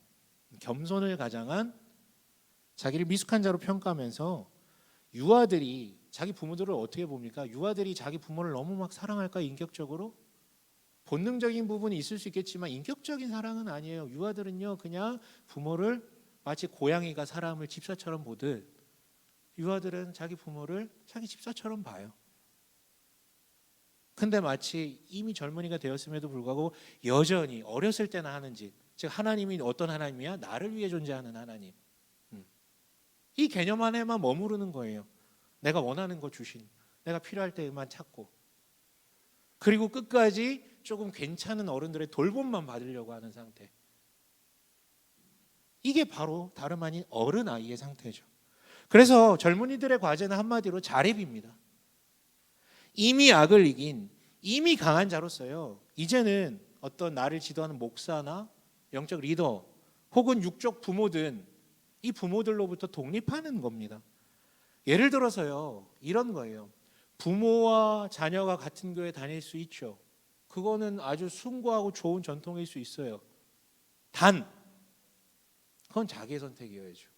자기를 미숙한 자로 평가하면서, 유아들이 자기 부모들을 어떻게 봅니까? 유아들이 자기 부모를 너무 막 사랑할까? 인격적으로? 본능적인 부분이 있을 수 있겠지만 인격적인 사랑은 아니에요. 유아들은요, 그냥 부모를 마치 고양이가 사람을 집사처럼 보듯 유아들은 자기 부모를 자기 집사처럼 봐요. 근데 마치 이미 젊은이가 되었음에도 불구하고 여전히 어렸을 때나 하는 짓, 즉 하나님이 어떤 하나님이야? 나를 위해 존재하는 하나님. 이 개념 안에만 머무르는 거예요. 내가 원하는 거 주신, 내가 필요할 때만 찾고, 그리고 끝까지 조금 괜찮은 어른들의 돌봄만 받으려고 하는 상태. 이게 바로 다름 아닌 어른 아이의 상태죠. 그래서 젊은이들의 과제는 한마디로 자립입니다. 이미 악을 이긴, 이미 강한 자로서요, 이제는 어떤 나를 지도하는 목사나 영적 리더 혹은 육적 부모든 이 부모들로부터 독립하는 겁니다. 예를 들어서요, 이런 거예요. 부모와 자녀가 같은 교회 다닐 수 있죠. 그거는 아주 숭고하고 좋은 전통일 수 있어요. 단, 그건 자기의 선택이어야죠.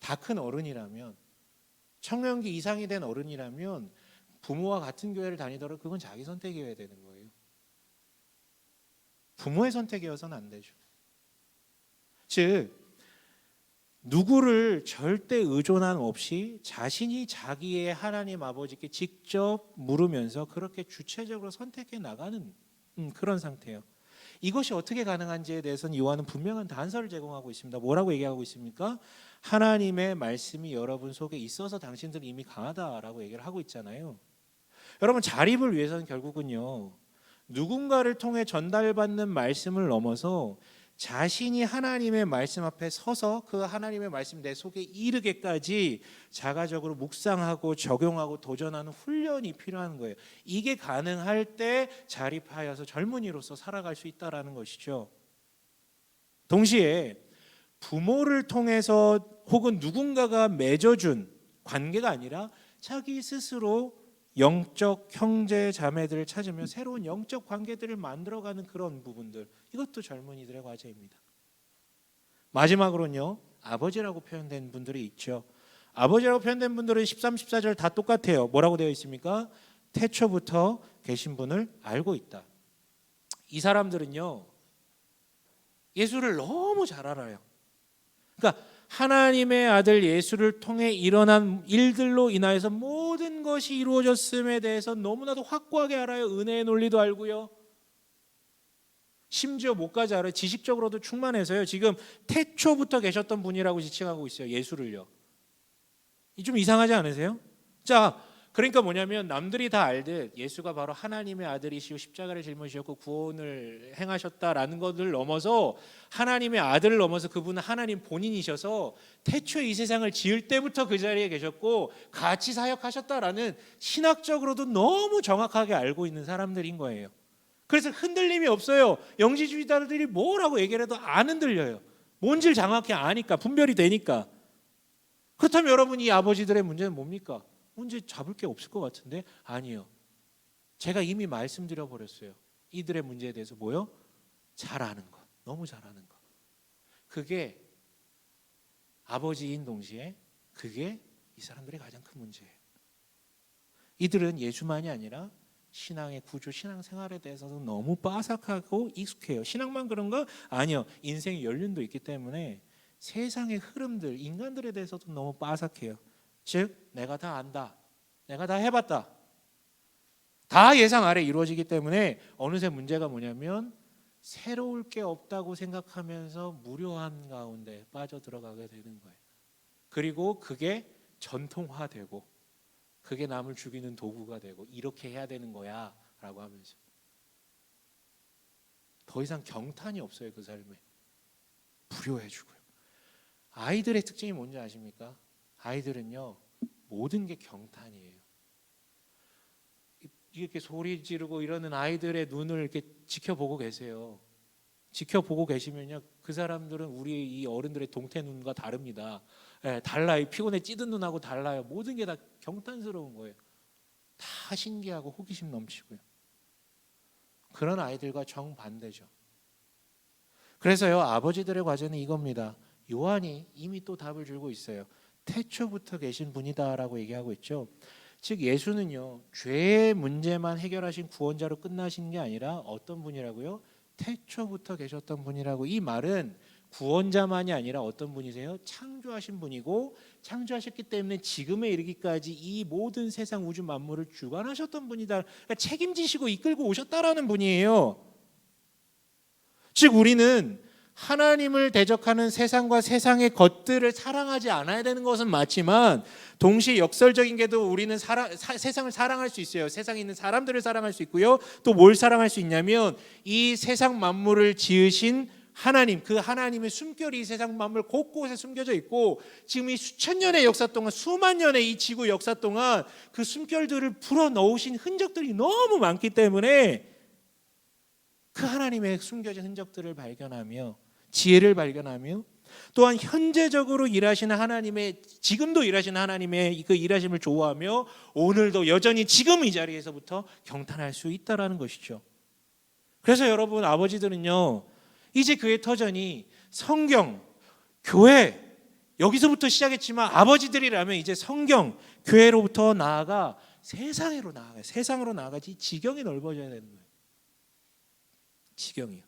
다 큰 어른이라면, 청년기 이상이 된 어른이라면 부모와 같은 교회를 다니더라도 그건 자기 선택이어야 되는 거예요. 부모의 선택이어서는 안 되죠. 즉, 누구를 절대 의존함 없이 자신이 자기의 하나님 아버지께 직접 물으면서 그렇게 주체적으로 선택해 나가는 그런 상태예요. 이것이 어떻게 가능한지에 대해서는 요한은 분명한 단서를 제공하고 있습니다. 뭐라고 얘기하고 있습니까? 하나님의 말씀이 여러분 속에 있어서 당신들은 이미 강하다라고 얘기를 하고 있잖아요. 여러분, 자립을 위해서는 결국은요, 누군가를 통해 전달받는 말씀을 넘어서 자신이 하나님의 말씀 앞에 서서 그 하나님의 말씀 내 속에 이르게까지 자가적으로 묵상하고 적용하고 도전하는 훈련이 필요한 거예요. 이게 가능할 때 자립하여서 젊은이로서 살아갈 수 있다는 것이죠. 동시에 부모를 통해서 혹은 누군가가 맺어준 관계가 아니라 자기 스스로 영적 형제 자매들을 찾으며 새로운 영적 관계들을 만들어가는 그런 부분들, 이것도 젊은이들의 과제입니다. 마지막으로는요, 아버지라고 표현된 분들이 있죠. 아버지라고 표현된 분들은 13, 14절 다 똑같아요. 뭐라고 되어 있습니까? 태초부터 계신 분을 알고 있다. 이 사람들은요 예수를 너무 잘 알아요. 그러니까 하나님의 아들 예수를 통해 일어난 일들로 인하여서 모든 것이 이루어졌음에 대해서 너무나도 확고하게 알아요. 은혜의 논리도 알고요. 심지어 뭐까지 알아요? 지식적으로도 충만해서요. 지금 태초부터 계셨던 분이라고 지칭하고 있어요. 예수를요. 좀 이상하지 않으세요? 자, 그러니까 뭐냐면 남들이 다 알듯 예수가 바로 하나님의 아들이시고 십자가를 짊으셨고 구원을 행하셨다라는 것을 넘어서 하나님의 아들을 넘어서 그분은 하나님 본인이셔서 태초에 이 세상을 지을 때부터 그 자리에 계셨고 같이 사역하셨다라는 신학적으로도 너무 정확하게 알고 있는 사람들인 거예요. 그래서 흔들림이 없어요. 영지주의자들이 뭐라고 얘기를 해도 안 흔들려요. 뭔지를 정확히 아니까, 분별이 되니까. 그렇다면 여러분 이 아버지들의 문제는 뭡니까? 문제 잡을 게 없을 것 같은데 아니요. 제가 이미 말씀드려 버렸어요. 이들의 문제에 대해서 뭐요? 잘 아는 것, 너무 잘 아는 것. 그게 아버지인 동시에 그게 이 사람들의 가장 큰 문제예요. 이들은 예수만이 아니라 신앙의 구조, 신앙생활에 대해서도 너무 빠삭하고 익숙해요. 신앙만 그런가? 아니요. 인생의 연륜도 있기 때문에 세상의 흐름들, 인간들에 대해서도 너무 빠삭해요. 즉 내가 다 안다, 내가 다 해봤다, 다 예상 아래 이루어지기 때문에 어느새 문제가 뭐냐면 새로울 게 없다고 생각하면서 무료한 가운데 빠져들어가게 되는 거예요. 그리고 그게 전통화되고 그게 남을 죽이는 도구가 되고 이렇게 해야 되는 거야 라고 하면서 더 이상 경탄이 없어요. 그 삶에 불효해지고요. 아이들의 특징이 뭔지 아십니까? 아이들은요 모든 게 경탄이에요. 이렇게 소리 지르고 이러는 아이들의 눈을 이렇게 지켜보고 계세요. 지켜보고 계시면요 그 사람들은 우리 이 어른들의 동태 눈과 다릅니다. 달라요. 피곤해 찌든 눈하고 달라요. 모든 게 다 경탄스러운 거예요. 다 신기하고 호기심 넘치고요. 그런 아이들과 정반대죠. 그래서요 아버지들의 과제는 이겁니다. 요한이 이미 또 답을 주고 있어요. 태초부터 계신 분이다라고 얘기하고 있죠. 즉 예수는요 죄의 문제만 해결하신 구원자로 끝나신 게 아니라 어떤 분이라고요? 태초부터 계셨던 분이라고. 이 말은 구원자만이 아니라 어떤 분이세요? 창조하신 분이고 창조하셨기 때문에 지금에 이르기까지 이 모든 세상 우주 만물을 주관하셨던 분이다. 그러니까 책임지시고 이끌고 오셨다라는 분이에요. 즉 우리는 하나님을 대적하는 세상과 세상의 것들을 사랑하지 않아야 되는 것은 맞지만 동시에 역설적인 게도 우리는 세상을 사랑할 수 있어요. 세상에 있는 사람들을 사랑할 수 있고요. 또 뭘 사랑할 수 있냐면 이 세상 만물을 지으신 하나님, 그 하나님의 숨결이 이 세상 만물 곳곳에 숨겨져 있고 지금 이 수천 년의 역사 동안 수만 년의 이 지구 역사 동안 그 숨결들을 불어넣으신 흔적들이 너무 많기 때문에 그 하나님의 숨겨진 흔적들을 발견하며 지혜를 발견하며 또한 현재적으로 일하시는 하나님의 지금도 일하시는 하나님의 그 일하심을 좋아하며 오늘도 여전히 지금 이 자리에서부터 경탄할 수 있다라는 것이죠. 그래서 여러분 아버지들은요 이제 그의 터전이 성경, 교회 여기서부터 시작했지만 아버지들이라면 이제 성경, 교회로부터 나아가 세상으로 나아가요. 세상으로 나아가지 지경이 넓어져야 되는 거예요. 지경이요.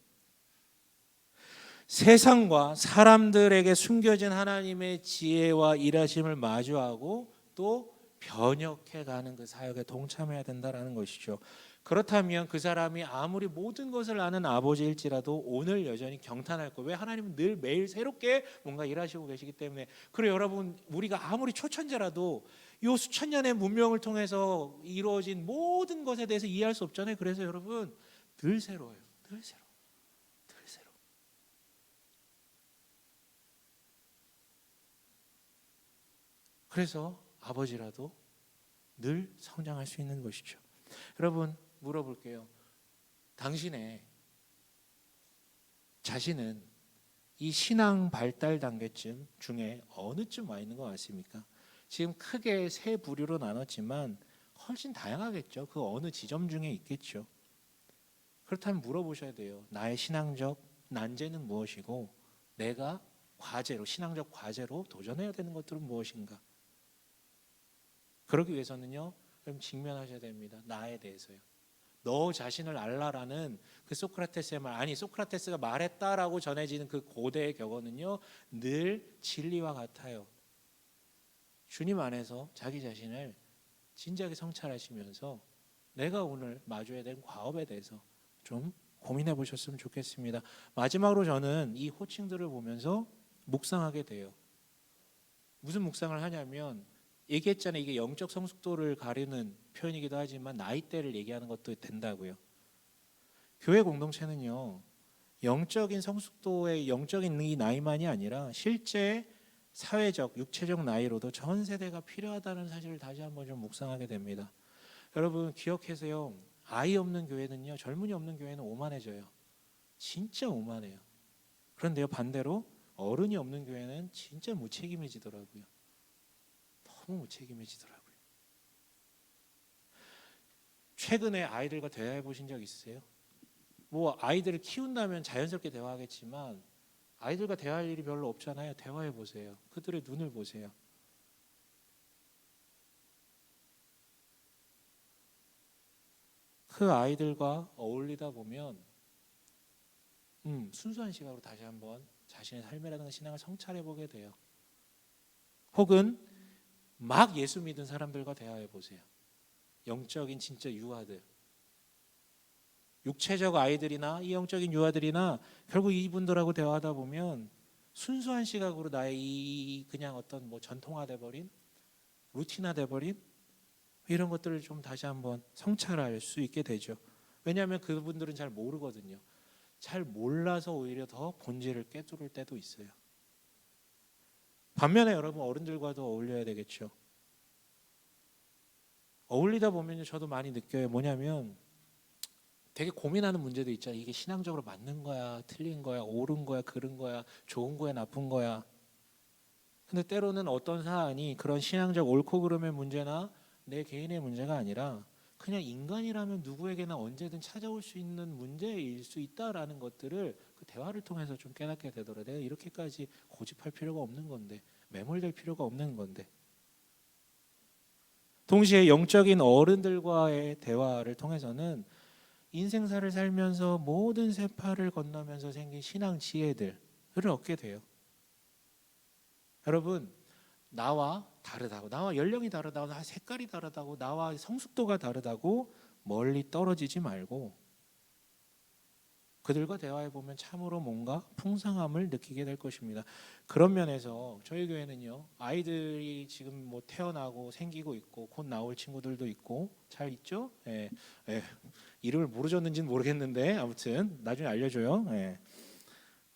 세상과 사람들에게 숨겨진 하나님의 지혜와 일하심을 마주하고 또 변혁해가는 그 사역에 동참해야 된다라는 것이죠. 그렇다면 그 사람이 아무리 모든 것을 아는 아버지일지라도 오늘 여전히 경탄할 거예요. 왜? 하나님은 늘 매일 새롭게 뭔가 일하시고 계시기 때문에. 그리고 여러분 우리가 아무리 초천재라도 이 수천 년의 문명을 통해서 이루어진 모든 것에 대해서 이해할 수 없잖아요. 그래서 여러분 늘 새로워요. 늘 새로. 그래서 아버지라도 늘 성장할 수 있는 것이죠. 여러분 물어볼게요. 당신의 자신은 이 신앙 발달 단계쯤 중에 어느쯤 와 있는 것 같습니까? 지금 크게 세 부류로 나눴지만 훨씬 다양하겠죠. 그 어느 지점 중에 있겠죠. 그렇다면 물어보셔야 돼요. 나의 신앙적 난제는 무엇이고 내가 과제로 신앙적 과제로 도전해야 되는 것들은 무엇인가? 그러기 위해서는요. 그럼 직면하셔야 됩니다. 나에 대해서요. 너 자신을 알라라는 그 소크라테스의 말, 아니 소크라테스가 말했다라고 전해지는 그 고대의 격언은요 늘 진리와 같아요. 주님 안에서 자기 자신을 진지하게 성찰하시면서 내가 오늘 마주해야 될 과업에 대해서 좀 고민해 보셨으면 좋겠습니다. 마지막으로 저는 이 호칭들을 보면서 묵상하게 돼요. 무슨 묵상을 하냐면 얘기했잖아요. 이게 영적 성숙도를 가리는 표현이기도 하지만 나이대를 얘기하는 것도 된다고요. 교회 공동체는요. 영적인 성숙도의 영적인 이 나이만이 아니라 실제 사회적, 육체적 나이로도 전 세대가 필요하다는 사실을 다시 한번 좀 묵상하게 됩니다. 여러분 기억하세요. 아이 없는 교회는요. 젊은이 없는 교회는 오만해져요. 진짜 오만해요. 그런데요. 반대로 어른이 없는 교회는 진짜 무책임해지더라고요. 너무 무책임해지더라고요. 최근에 아이들과 대화해 보신 적 있으세요? 뭐 아이들을 키운다면 자연스럽게 대화하겠지만 아이들과 대화할 일이 별로 없잖아요. 대화해 보세요. 그들의 눈을 보세요. 그 아이들과 어울리다 보면 순수한 시각으로 다시 한번 자신의 삶이라든가 신앙을 성찰해 보게 돼요. 혹은 막 예수 믿은 사람들과 대화해 보세요. 영적인 진짜 유아들, 육체적 아이들이나 이 영적인 유아들이나 결국 이분들하고 대화하다 보면 순수한 시각으로 나의 이 그냥 어떤 뭐 전통화돼 버린 루틴화돼 버린 이런 것들을 좀 다시 한번 성찰할 수 있게 되죠. 왜냐하면 그분들은 잘 모르거든요. 잘 몰라서 오히려 더 본질을 꿰뚫을 때도 있어요. 반면에 여러분 어른들과도 어울려야 되겠죠. 어울리다 보면 저도 많이 느껴요. 뭐냐면 되게 고민하는 문제도 있잖아요. 이게 신앙적으로 맞는 거야, 틀린 거야, 옳은 거야, 그른 거야, 좋은 거야, 나쁜 거야. 근데 때로는 어떤 사안이 그런 신앙적 옳고 그름의 문제나 내 개인의 문제가 아니라 그냥 인간이라면 누구에게나 언제든 찾아올 수 있는 문제일 수 있다라는 것들을 그 대화를 통해서 좀 깨닫게 되더라고요. 내가 이렇게까지 고집할 필요가 없는 건데, 매몰될 필요가 없는 건데. 동시에 영적인 어른들과의 대화를 통해서는 인생사를 살면서 모든 세파를 건너면서 생긴 신앙 지혜들을 얻게 돼요. 여러분 나와 다르다고, 나와 연령이 다르다고, 나와 색깔이 다르다고, 나와 성숙도가 다르다고 멀리 떨어지지 말고 그들과 대화해 보면 참으로 뭔가 풍성함을 느끼게 될 것입니다. 그런 면에서 저희 교회는요 아이들이 지금 뭐 태어나고 생기고 있고 곧 나올 친구들도 있고 잘 있죠? 예, 예. 이름을 모르셨는지는 모르겠는데 아무튼 나중에 알려줘요. 예.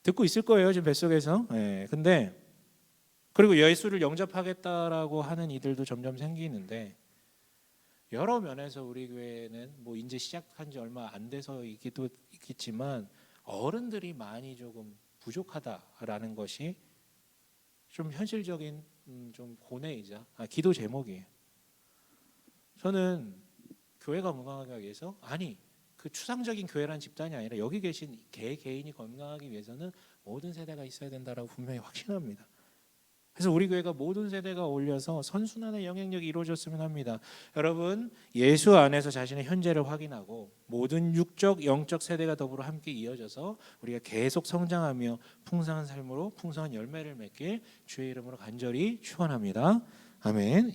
듣고 있을 거예요 지금 뱃속에서. 예. 근데 그리고 예수를 영접하겠다라고 하는 이들도 점점 생기는데 여러 면에서 우리 교회는 뭐 이제 시작한 지 얼마 안 돼서이기도 있겠지만 어른들이 많이 조금 부족하다라는 것이 좀 현실적인 좀 고뇌이자 기도 제목이에요. 저는 교회가 건강하기 위해서 그 추상적인 교회라는 집단이 아니라 여기 계신 개인이 건강하기 위해서는 모든 세대가 있어야 된다라고 분명히 확신합니다. 그래서 우리 교회가 모든 세대가 어울려서 선순환의 영향력이 이루어졌으면 합니다. 여러분 예수 안에서 자신의 현재를 확인하고 모든 육적 영적 세대가 더불어 함께 이어져서 우리가 계속 성장하며 풍성한 삶으로 풍성한 열매를 맺길 주의 이름으로 간절히 축원합니다. 아멘.